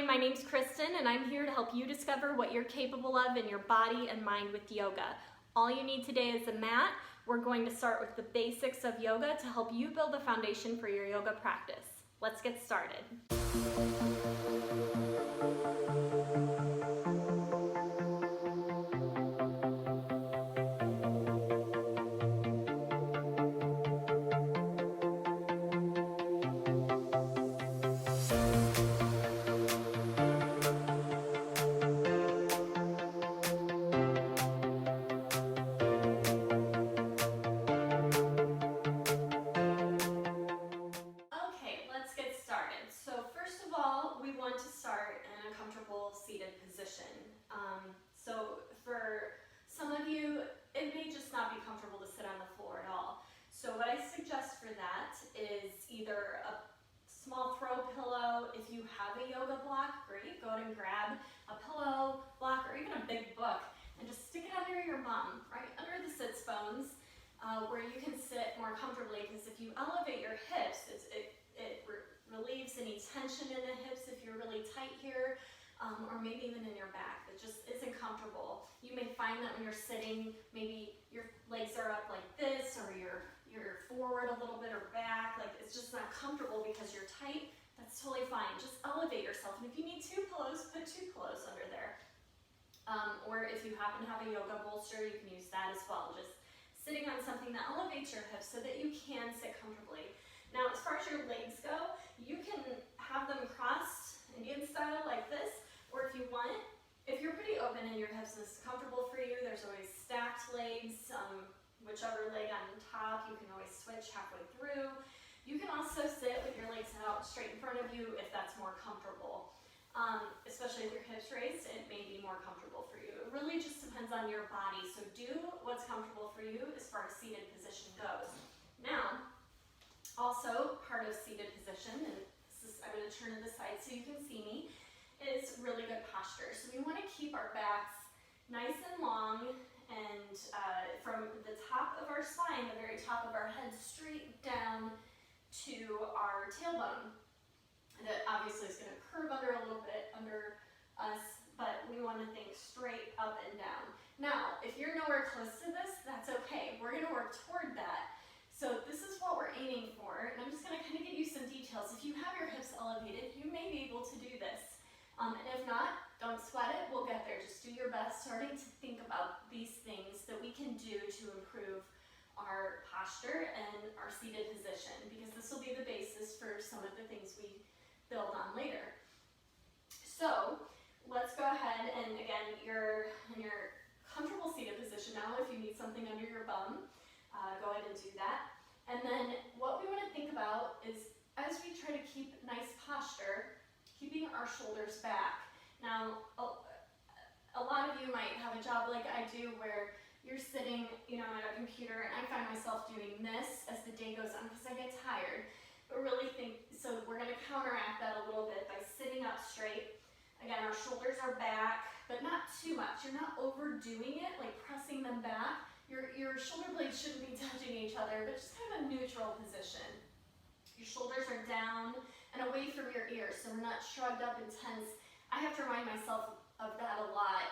Hi, my name's Kristen and I'm here to help you discover what you're capable of in your body and mind with yoga. All you need today is a mat. We're going to start with the basics of yoga to help you build the foundation for your yoga practice. Let's get started. Okay, let's get started. So first of all, we want to start in a comfortable seated position. So for some of you, it may just not be comfortable to sit on the floor at all. So what I suggest for that is either a small throw pillow. If you have a yoga block, great, go ahead and grab a pillow, block, or even a big book and just stick it under your bum, right under the sits bones. Where you can sit more comfortably, because if you elevate your hips, it relieves any tension in the hips if you're really tight here, or maybe even in your back that just isn't comfortable. You may find that when you're sitting, maybe your legs are up like this, or you're forward a little bit or back, like it's just not comfortable because you're tight. That's totally fine. Just elevate yourself, and if you need two pillows, put two pillows under there. Or if you happen to have a yoga bolster, you can use that as well. Just sitting on something that elevates your hips so that you can sit comfortably. Now, as far as your legs go, you can have them crossed Indian style like this, or if you want, if you're pretty open and your hips is comfortable for you, there's always stacked legs, whichever leg on top, you can always switch halfway through. You can also sit with your legs out straight in front of you if that's more comfortable. Especially with your hips raised, it may be more comfortable for you. It really just depends on your body, so do what's comfortable for you as far as seated position goes. Now, also part of seated position, and I'm going to turn to the side so you can see me, is really good posture. So we want to keep our backs nice and long, and from the top of our spine, the very top of our head, straight down to our tailbone. That obviously is going to curve under a little bit under us, but we want to think straight up and down. Now, if you're nowhere close to this, that's okay. We're going to work toward that. So this is what we're aiming for, and I'm just going to kind of give you some details. If you have your hips elevated, you may be able to do this. And if not, don't sweat it. We'll get there. Just do your best starting to think about these things that we can do to improve our posture and our seated position, because this will be the basis for some of the things we build on later. So let's go ahead, and again, you're in your comfortable seated position now. If you need something under your bum, go ahead and do that. And then what we want to think about is, as we try to keep nice posture, keeping our shoulders back. Now, a lot of you might have a job like I do where you're sitting, at a computer, and I find myself doing this as the day goes on because I get tired. But really so we're going to counteract that a little bit by sitting up straight. Again, our shoulders are back, but not too much. You're not overdoing it, like pressing them back. Your shoulder blades shouldn't be touching each other, but just kind of a neutral position. Your shoulders are down and away from your ears, so we're not shrugged up and tense. I have to remind myself of that a lot,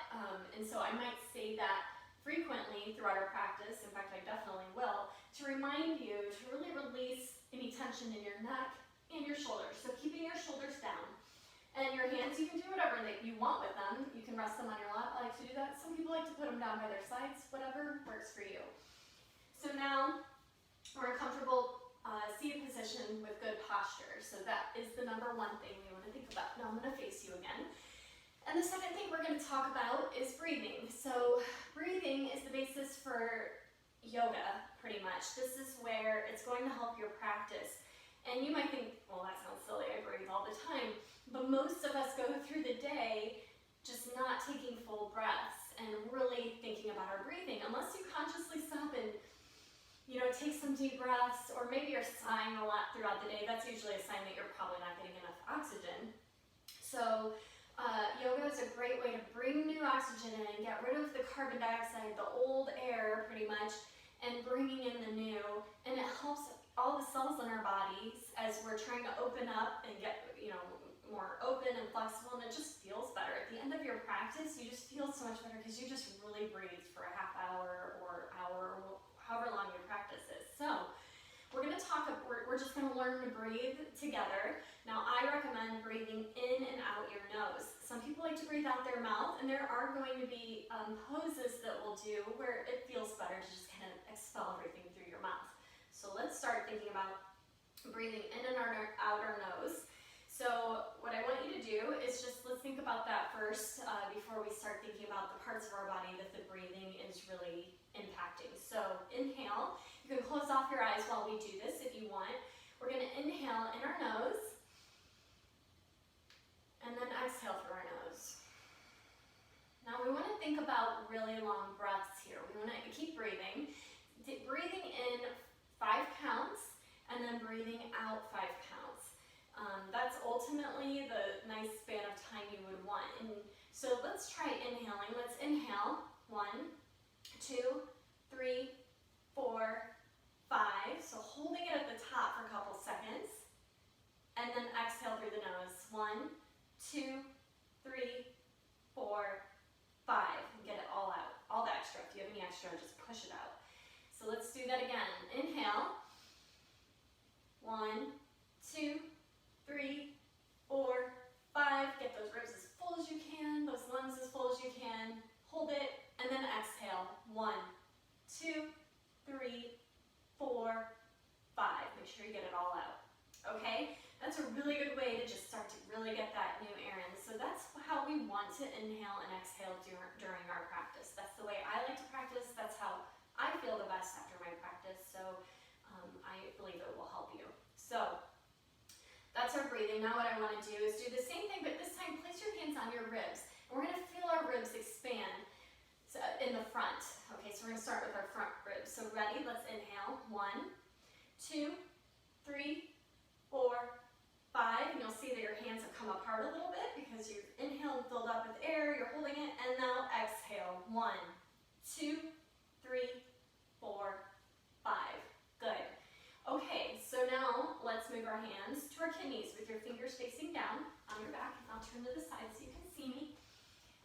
and so I might say that frequently throughout our practice. In fact, I definitely will, to remind you to really release any tension in your neck and your shoulders. So keeping your shoulders down. And your hands, you can do whatever that you want with them. You can rest them on your lap. I like to do that. Some people like to put them down by their sides. Whatever works for you. So now we're in a comfortable seated position with good posture. So that is the number one thing we want to think about. Now I'm going to face you again. And the second thing we're going to talk about is breathing. So breathing is the basis for yoga, pretty much. This is where it's going to help your practice. And you might think, well, that sounds silly, I breathe all the time. But most of us go through the day just not taking full breaths and really thinking about our breathing. Unless you consciously stop and, take some deep breaths, or maybe you're sighing a lot throughout the day. That's usually a sign that you're probably not getting enough oxygen. So yoga is a great way to bring new oxygen in, get rid of the carbon dioxide, the old air pretty much, and bringing in the new. And it helps all the cells in our bodies as we're trying to open up and get, more open and flexible, and it just feels better. At the end of your practice, you just feel so much better because you just really breathed for a half hour or hour, or however long your practice is. So we're going to we're just going to learn to breathe together. Now I recommend breathing in and out your nose. Some people like to breathe out their mouth, and there are going to be poses that we'll do where it feels better to just kind of expel everything through your mouth. So let's start thinking about breathing in and out our nose. So what I want you to do is let's think about that first before we start thinking about the parts of our body that the breathing is really impacting. So inhale. You can close off your eyes while we do this if you want. We're going to inhale in our nose and then exhale through our nose. Now we want to think about really long breaths here. We want to keep breathing. Breathing in 5 counts and then breathing out 5 counts. That's ultimately the nice span of time you would want. And so let's try inhaling. Let's inhale. 1, 2, 3, 4, 5. So holding it at the top for a couple seconds. And then exhale through the nose. 1, 2, 3, 4, 5. And get it all out. All the extra. If you have any extra, just push it out. So let's do that again. Inhale. 1, 2, 3, 4, 5. Get those ribs as full as you can, those lungs as full as you can. Hold it, and then exhale. 1, 2, 3, 4, 5. Make sure you get it all out. Okay? That's a really good way to just start to really get that new air in. So that's how we want to inhale and exhale during our practice. That's the way I like to practice. That's how I feel the best after my practice. So I believe it will help you. So that's our breathing. Now what I want to do is do the same thing, but this time place your hands on your ribs. And we're going to feel our ribs expand in the front. Okay, so we're going to start with our front ribs. So ready? Let's inhale. 1, 2, 3, 4, 5. And you'll see that your hands have come apart a little bit because you've inhaled and filled up with air. You're holding it. And now exhale. 1, 2, 3, 4, 5. Good. Okay, so now let's move our hands to our kidneys with your fingers facing down on your back. And I'll turn to the side so you can see me.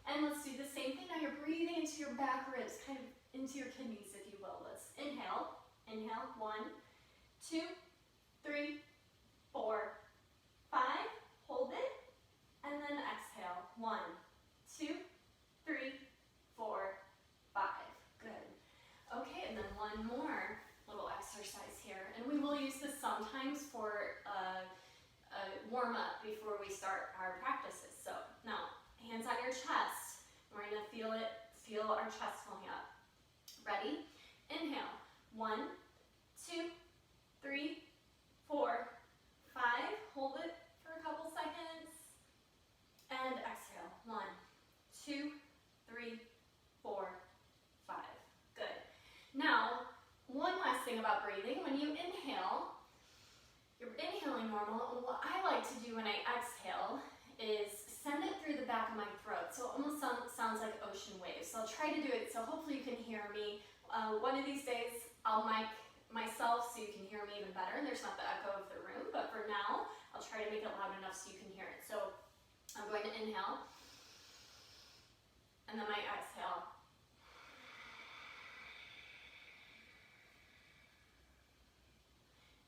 And let's do the same thing. Now you're breathing into your back ribs, kind of into your kidneys, if you will. Let's inhale. Inhale. 1, 2, 3, 4, 5. Hold it. And then exhale. 1, 2, 3, 4, 5. Good. Okay, and then one more little exercise here. And we will use this sometimes for a warm-up before we start our practices. So now, hands on your chest. We're going to feel our chest filling up. Ready? Inhale. 1, 2, 3, 4, 5. Hold it for a couple seconds. And exhale. 1, 2, 3, 4, 5. Good. Now, one last thing about breathing. When you inhale, you're inhaling normal. And what I like to do when I exhale is send it through the back of my throat. So it almost sounds like ocean waves. So I'll try to do it so hopefully you can hear me. One of these days I'll mic myself so you can hear me even better. And there's not the echo of the room. But for now, I'll try to make it loud enough so you can hear it. So I'm going to inhale. And then my exhale.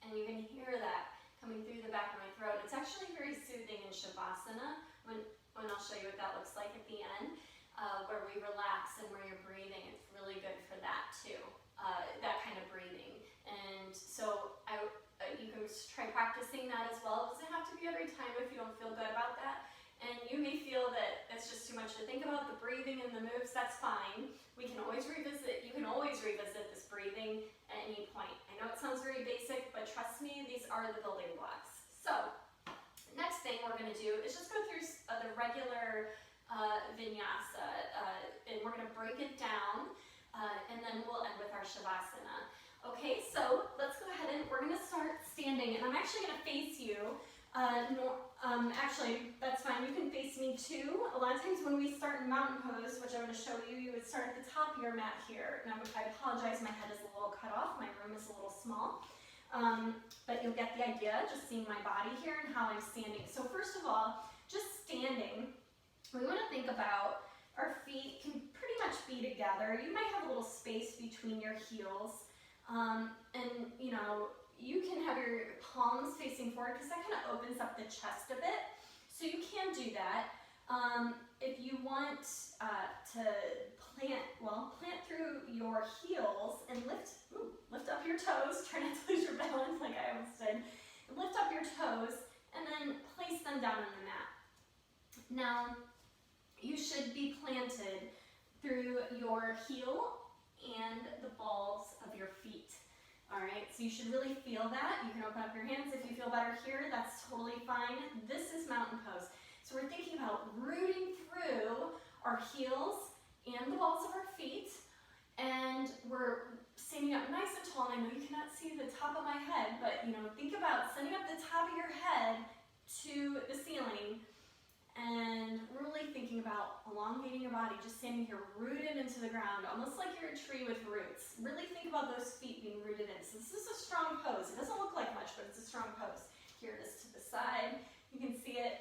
And you can hear that coming through the back of my throat. It's actually very soothing in Shavasana when I'll show you what that looks like at the end, where we relax and where you're breathing. It's really good for that too, that kind of breathing. And so you can try practicing that as well. It doesn't have to be every time if you don't feel good about that. And you may feel that it's just too much to think about, the breathing and the moves, that's fine. We can always revisit, you can always revisit this breathing at any point. I know it sounds very basic, but trust me, these are the building blocks. So, next thing we're going to do is just go through the regular vinyasa, and we're going to break it down, and then we'll end with our Shavasana. Okay, so let's go ahead and we're going to start standing, and I'm actually going to face you. Actually, that's fine. You can face me too. A lot of times when we start in mountain pose, which I'm going to show you, you would start at the top of your mat here. Now, I apologize, my head is a little cut off. My room is a little small. but you'll get the idea, just seeing my body here and how I'm standing. So first of all, just standing, we want to think about our feet can pretty much be together. You might have a little space between your heels, and you know, you can have your palms facing forward because that kind of opens up the chest a bit. So you can do that. If you want to plant through your heels and lift up your toes. Try not to lose your balance like I almost did. Lift up your toes and then place them down on the mat. Now, you should be planted through your heel and the balls of your feet. All right, so you should really feel that. You can open up your hands if you feel better here. That's totally fine. This is mountain pose. So we're thinking about rooting through our heels and the balls of our feet, and we're standing up nice and tall. And I know you cannot see the top of my head, but you know, think about sending up the top of your head to the ceiling and really thinking about elongating your body, just standing here rooted into the ground, almost like you're a tree with roots. Really think about those feet being rooted in. So this is a strong pose. It doesn't look like much, but it's a strong pose. Here it is to the side. You can see it.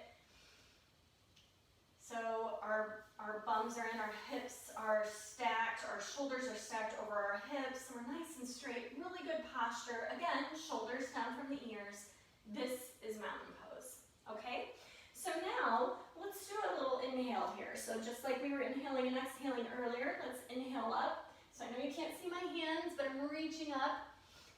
So our bums are in, our hips are stacked, our shoulders are stacked over our hips, and we're nice and straight, really good posture. Again, shoulders down from the ears. This is mountain pose, okay? So now, let's do a little inhale here. So just like we were inhaling and exhaling earlier, let's inhale up. So I know you can't see my hands, but I'm reaching up.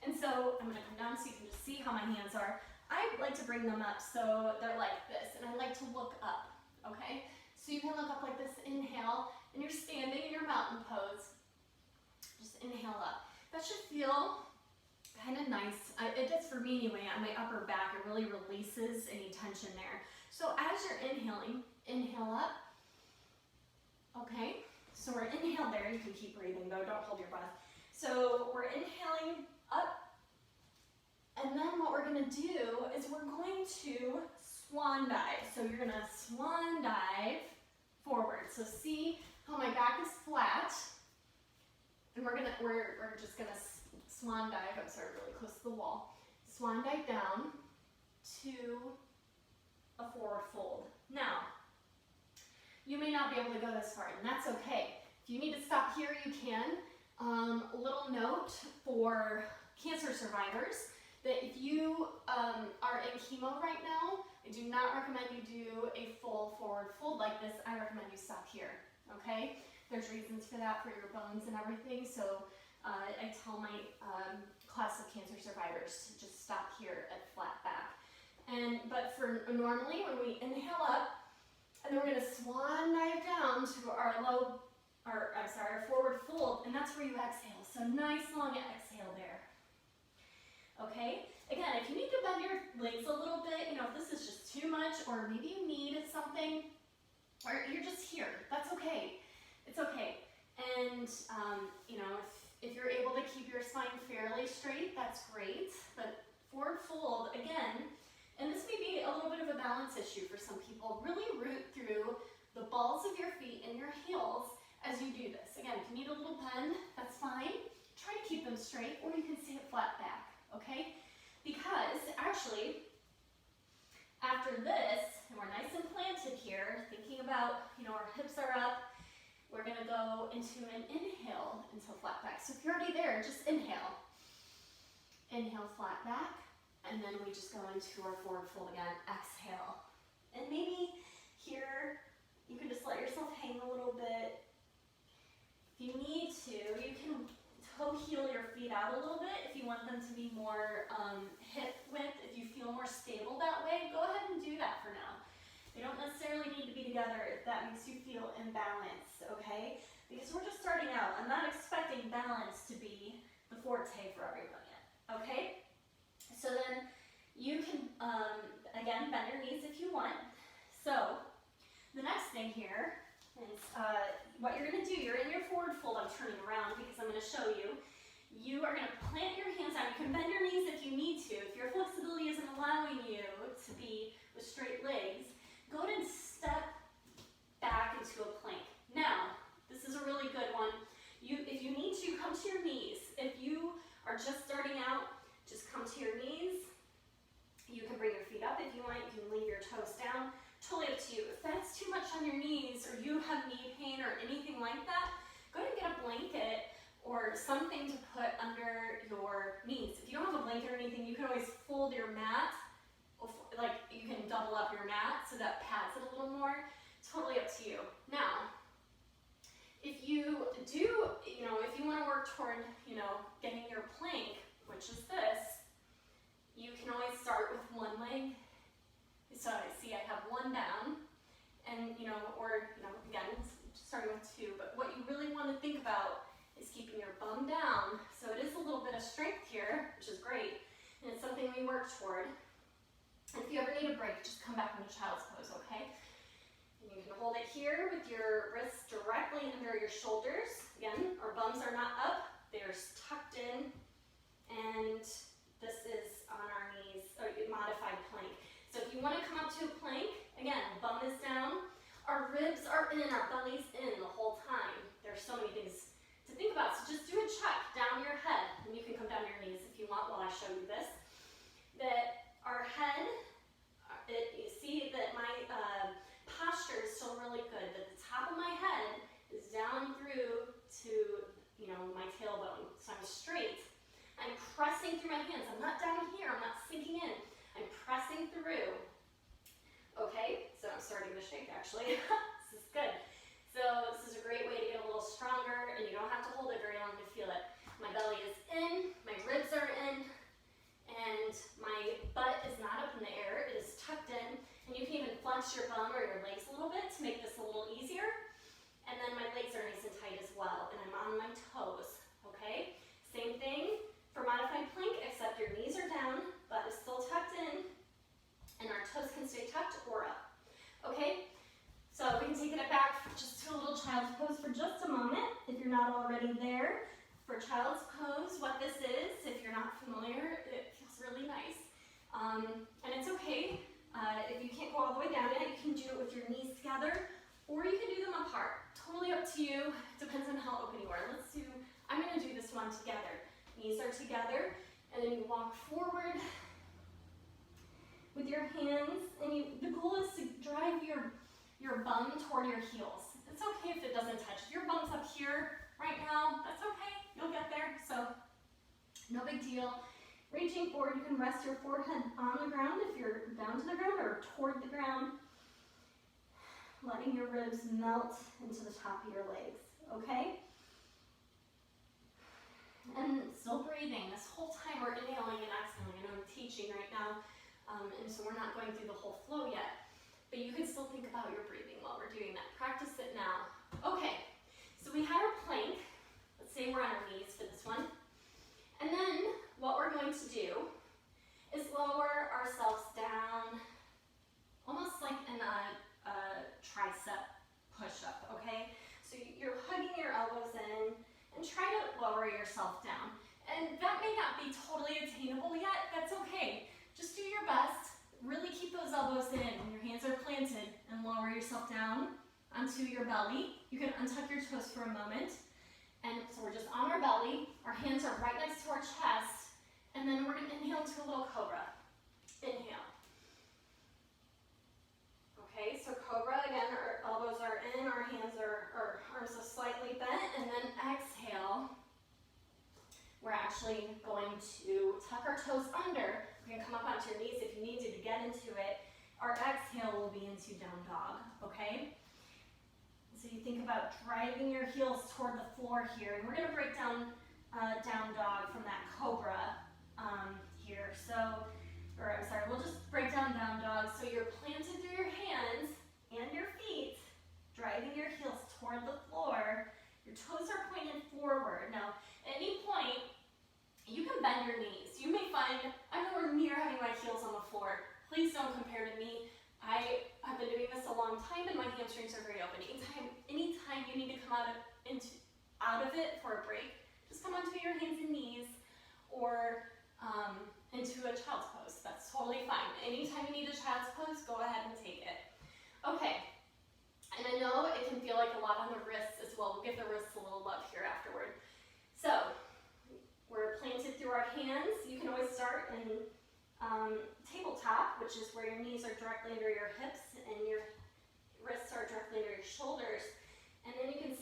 And so I'm gonna come down so you can just see how my hands are. I like to bring them up so they're like this, and I like to look up, okay? So you can look up like this, inhale, and you're standing in your mountain pose. Just inhale up. That should feel kind of nice. It does for me anyway, on my upper back. It really releases any tension there. So as you're inhaling, inhale up. Okay, so we're inhaled there. You can keep breathing though, don't hold your breath. So we're inhaling up. And then what we're gonna do is we're going to swan dive. So you're gonna swan dive forward. So see how my back is flat. And we're just gonna swan dive, I'm sorry, really close to the wall. Swan dive down to a forward fold. Now, you may not be able to go this far, and that's okay. If you need to stop here, you can. A little note for cancer survivors, that if you are in chemo right now, I do not recommend you do a full forward fold like this. I recommend you stop here, okay? There's reasons for that, for your bones and everything, so I tell my class of cancer survivors to just stop here at flat back. But for normally, when we inhale up, and then we're gonna swan dive down to our forward fold, and that's where you exhale. So nice long exhale there. Okay? Again, if you need to bend your legs a little bit, you know, if this is just too much, or maybe you need something, or you're just here, that's okay. It's okay. And, you know, if you're able to keep your spine fairly straight, that's great. But forward fold, again, and this may be a little bit of a balance issue for some people, really root through the balls of your feet and your heels as you do this. Again, if you need a little bend, that's fine. Try to keep them straight, or you can stay at flat back, okay? Because actually, after this, and we're nice and planted here, thinking about, you know, our hips are up, we're gonna go into an inhale until flat back. So if you're already there, just inhale. Inhale, flat back. And then we just go into our forward fold again, exhale. And maybe here, you can just let yourself hang a little bit. If you need to, you can toe heel your feet out a little bit if you want them to be more hip width. If you feel more stable that way, go ahead and do that for now. They don't necessarily need to be together if that makes you feel imbalanced, okay? Because we're just starting out. I'm not expecting balance to be the forte for everyone yet, okay? So then you can, again, bend your knees if you want. So the next thing here is what you're going to do. You're in your forward fold. I'm turning around because I'm going to show you. You are going to plant your hands out. You can bend your knees if you need to. If your flexibility isn't allowing you to be with straight legs, go ahead and step back into a plank. Now, this is a really good one. If you need to, come to your knees. If you are just starting out, just come to your or anything like that, go ahead and get a blanket or something to put under your knees. If you don't have a blanket or anything, you can always fold your mat, like you can double up your mat so that pads it a little more. Totally up to you. Now, if you do, if you want to work toward, getting your plank, which is this, you can always start with one leg. So I see I have one down, and again, starting with two, but what you really want to think about is keeping your bum down. So it is a little bit of strength here, which is great, and it's something we work toward. And if you ever need a break, just come back into child's pose, okay? And you can hold it here with your wrists directly under your shoulders. Again, our bums are not up, they're tucked in, and this is on our knees, or modified plank. So if you want to come up to a plank, again, bum is down, our ribs are in, our belly's in the whole time. There's so many things to think about, so just do a check down your head, and you can come down your knees if you want while I show you this. That our head, you see that my posture is still really good, that the top of my head is down through to, my tailbone, so I'm straight. I'm pressing through my hands, I'm not down here, I'm not sinking in, I'm pressing through. Okay, so I'm starting to shake actually. This is good. So this is a great way to get a little stronger, and you don't have to hold it very long to feel it. My belly is in, my ribs are in, and my butt is not up in the air, it is tucked in, and you can even flex your bum or your legs a little bit to make this a little easier. And then my legs are nice and tight as well, and I'm on my toes, okay? Same thing for modified plank, except your knees are down, butt is still tucked in, and our toes can stay tucked or up, okay? So we can take it back just to a little child's pose for just a moment, if you're not already there. For child's pose, what this is, if you're not familiar, it feels really nice. And it's okay, if you can't go all the way down yet, you can do it with your knees together, or you can do them apart. Totally up to you, depends on how open you are. I'm gonna do this one together. Knees are together, and then you walk forward with your hands, and the goal is to drive your bum toward your heels. It's okay if it doesn't touch. If your bum's up here right now, that's okay, you'll get there, so no big deal. Reaching forward, you can rest your forehead on the ground if you're down to the ground or toward the ground. Letting your ribs melt into the top of your legs, okay? And still breathing. This whole time we're inhaling and exhaling. I know I'm teaching right now, and so we're not going through the whole flow yet, but you can still think about your breathing while we're doing that. Practice it now. Okay, so we had our plank. Let's say we're on our knees for this one. And then what we're going to do is lower ourselves down, almost like in a tricep push-up, okay? So you're hugging your elbows in and try to lower yourself down. And that may not be totally attainable yet, that's okay. Just do your best, really keep those elbows in when your hands are planted, and lower yourself down onto your belly. You can untuck your toes for a moment. And so we're just on our belly, our hands are right next to our chest, and then we're gonna inhale to a little cobra. Inhale. Okay, so cobra, again, our elbows are in, our arms are slightly bent, and then exhale. We're actually going to tuck our toes under. We're gonna come up onto your knees if you need to get into it. Our exhale will be into down dog, okay? So you think about driving your heels toward the floor here, and we're gonna break down down dog from that cobra here. We'll just break down dog. So you're planted through your hands and your feet, driving your heels toward the floor. Your toes are pointed forward. Now, at any point, you can bend your knees. You may find I'm nowhere near having my heels on the floor. Please don't compare to me. I've been doing this a long time, and my hamstrings are very open. Anytime you need to come out of it for a break, just come onto your hands and knees, or into a child's pose. That's totally fine. Anytime you need a child's pose, go ahead and take it. Okay, and I know it can feel like a lot on the wrists as well. We'll give the wrists a little love here afterward. So, we're planted through our hands. You can always start in tabletop, which is where your knees are directly under your hips and your wrists are directly under your shoulders. And then you can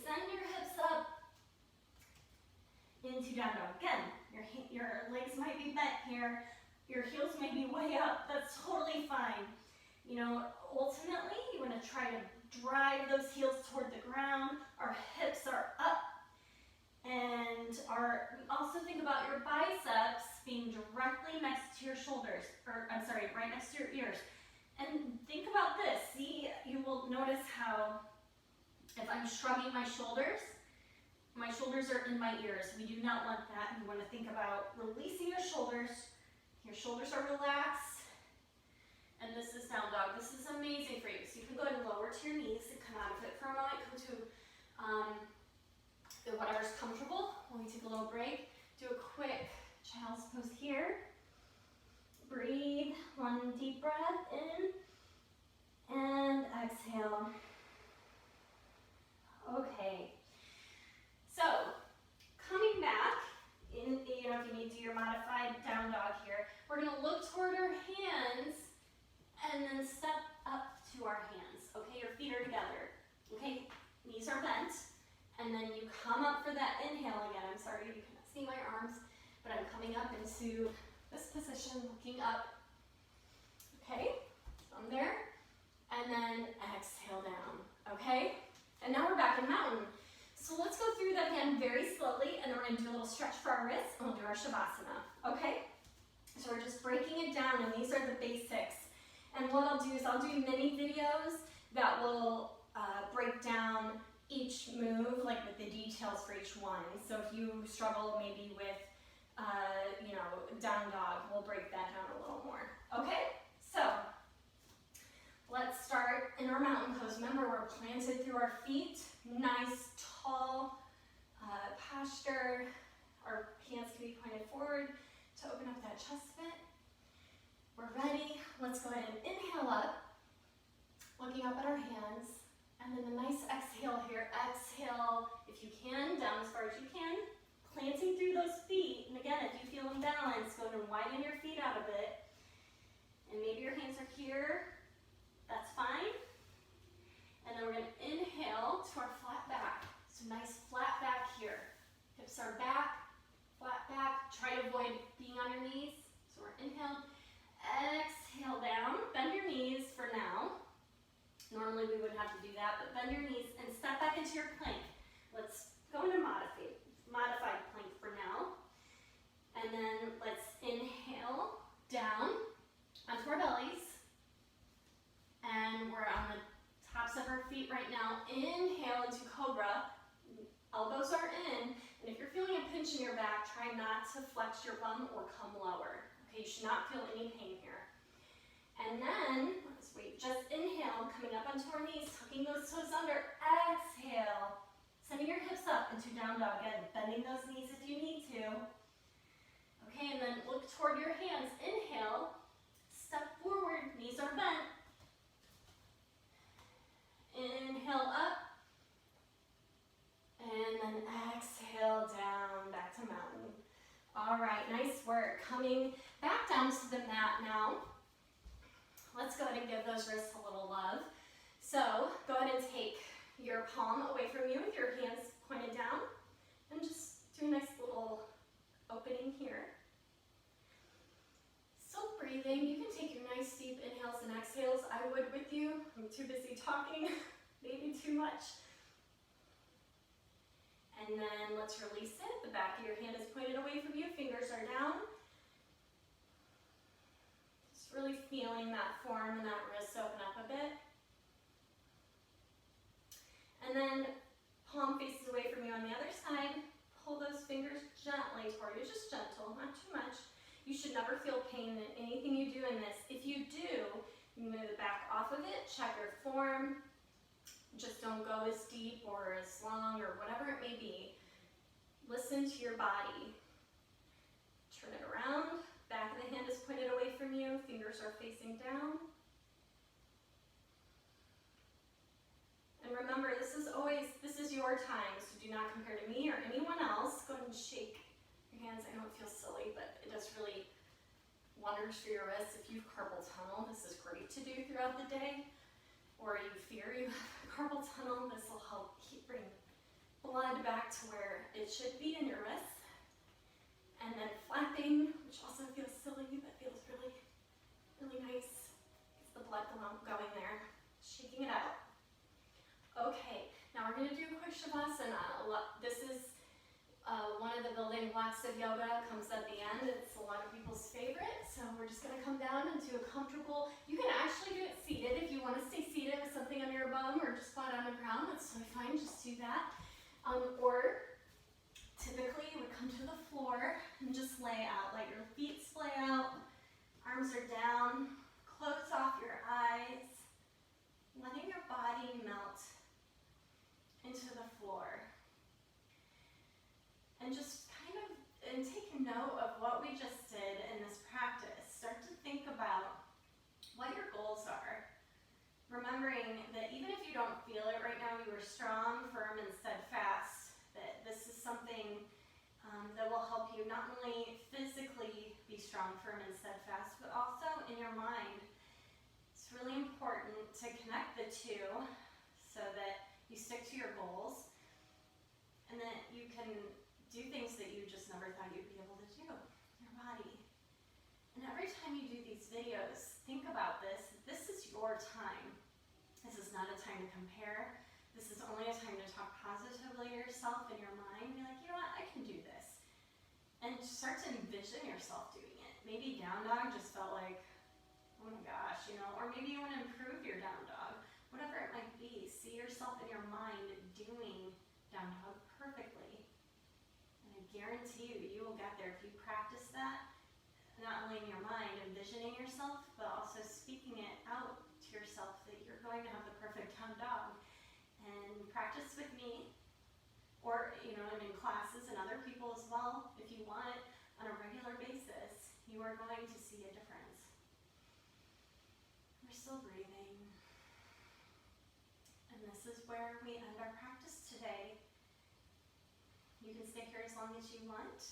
into down dog. Again, your legs might be bent here, your heels may be way up, that's totally fine. You know, ultimately, you want to try to drive those heels toward the ground, our hips are up, and also think about your biceps being directly next to your shoulders, or I'm sorry, right next to your ears. And think about this, see, you will notice how if I'm shrugging my shoulders are in my ears. We do not want that. We want to think about releasing your shoulders are relaxed, and this is down dog. This is amazing for you. So you can go ahead and lower to your knees and come out of it for a moment, come to whatever's comfortable. When we take a little break, do a quick child's pose here. Breathe, one deep breath in, and exhale. Okay, so coming back, if you need to do your modified down dog here, we're going to look toward our hands and then step up to our hands. Okay, your feet are together. Okay, knees are bent, and then you come up for that inhale again. I'm sorry you cannot see my arms, but I'm coming up into this position, looking up. Okay, from there, and then exhale down. Okay, and now we're back in mountain. So let's go through that again very slowly, and then we're going to do a little stretch for our wrists, and we'll do our shavasana. Okay, so we're just breaking it down, and these are the basics. And what I'll do is I'll do mini videos that will break down each move, like with the details for each one. So if you struggle maybe with, down dog, we'll break that down a little more. Okay, so let's start in our mountain pose. Remember, we're planted through our feet, nice, tall posture. Our hands can be pointed forward to open up that chest bit. We're ready. Let's go ahead and inhale up, looking up at our hands, and then a nice exhale here. Exhale, if you can, down as far as you can, planting through those feet. And again, if you feel imbalanced, go ahead and widen your feet out a bit. And maybe your hands are here. That's fine. And then we're going to inhale to our flat back. So nice flat back here. Hips are back, flat back. Try to avoid being on your knees. So we're inhale. Exhale down, bend your knees for now. Normally we wouldn't have to do that, but bend your knees and step back into your plank. Let's go into modified plank for now. And then let's inhale down onto our bellies. And we're on the tops of our feet right now. Inhale into cobra. Elbows are in. And if you're feeling a pinch in your back, try not to flex your bum or come lower. You should not feel any pain here. And then, let's wait, just inhale, coming up onto our knees, tucking those toes under. Exhale, sending your hips up into down dog. Again, bending those knees if you need to. Okay, and then look toward your hands. Inhale, step forward, knees are bent. Inhale up. And then exhale down, back to mountain. All right, nice work. Coming back down to the mat now. Let's go ahead and give those wrists a little love. So go ahead and take your palm away from you with your hands pointed down and just do a nice little opening here. Still breathing. You can take your nice deep inhales and exhales. I would with you. I'm too busy talking, maybe too much. And then let's release it. The back of your hand is pointed away from you. Fingers are down. Just really feeling that forearm and that wrist open up a bit. And then palm faces away from you on the other side. Pull those fingers gently toward you. Just gentle, not too much. You should never feel pain in anything you do in this. If you do, you move the back off of it. Check your form. Just don't go as deep or as long or whatever it may be. Listen to your body. Turn it around. Back of the hand is pointed away from you. Fingers are facing down. And remember, this is your time, so do not compare to me or anyone else. Go ahead and shake your hands. I know it feels silly, but it does really wonders for your wrists. If you have carpal tunnel, this is great to do throughout the day. Or you fear you have carpal tunnel, this will help bring blood back to where it should be in your wrists. And then flapping, which also feels silly, but feels really, really nice. Gets the blood going there. Shaking it out. Okay, now we're gonna do a quick shavasana. This is one of the building blocks of yoga, comes at the end. It's a lot of people's favorite. So we're just gonna come down into a comfortable, you can actually do it seated if you wanna stay seated with something under your bum or just flat on the ground, that's totally fine, just do that. Or typically you would come to the floor and just lay out, let your feet splay out, arms are down, close off your eyes, letting your body melt into the floor. And just take note of what we just did in this practice. Start to think about what your goals are. Remembering that even if you don't feel it right now, you are strong, firm, and steadfast, that this is something that will help you not only physically be strong, firm, and steadfast, but also in your mind. It's really important to connect the two so that you stick to your goals and that you can do things that you just never thought you'd be able to do in your body. And every time you do these videos, think about this. This is your time. This is not a time to compare. This is only a time to talk positively to yourself in your mind. Be like, you know what, I can do this. And start to envision yourself doing it. Maybe down dog just felt like, oh my gosh, or maybe you want to improve your down dog. Whatever it might be, see yourself in your mind doing down dog perfectly. Guarantee you will get there if you practice that, not only in your mind, envisioning yourself, but also speaking it out to yourself that you're going to have the perfect down dog. And practice with me, or in classes and other people as well, if you want, on a regular basis, you are going to see a difference. We're still breathing. And this is where we end our practice today. You can stay here as long as you want,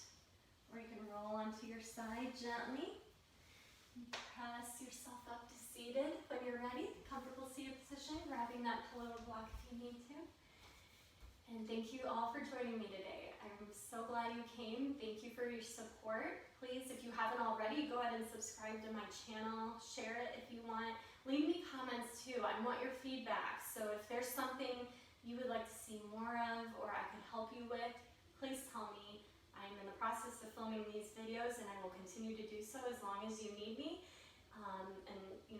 or you can roll onto your side gently. Press yourself up to seated when you're ready. Comfortable seated position, grabbing that pillow or block if you need to. And thank you all for joining me today. I'm so glad you came. Thank you for your support. Please, if you haven't already, go ahead and subscribe to my channel. Share it if you want. Leave me comments too. I want your feedback. So if there's something you would like to see more of or I can help you with, please tell me. I'm in the process of filming these videos and I will continue to do so as long as you need me.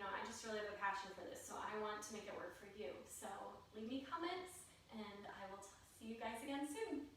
I just really have a passion for this, so I want to make it work for you. So leave me comments and I will see you guys again soon.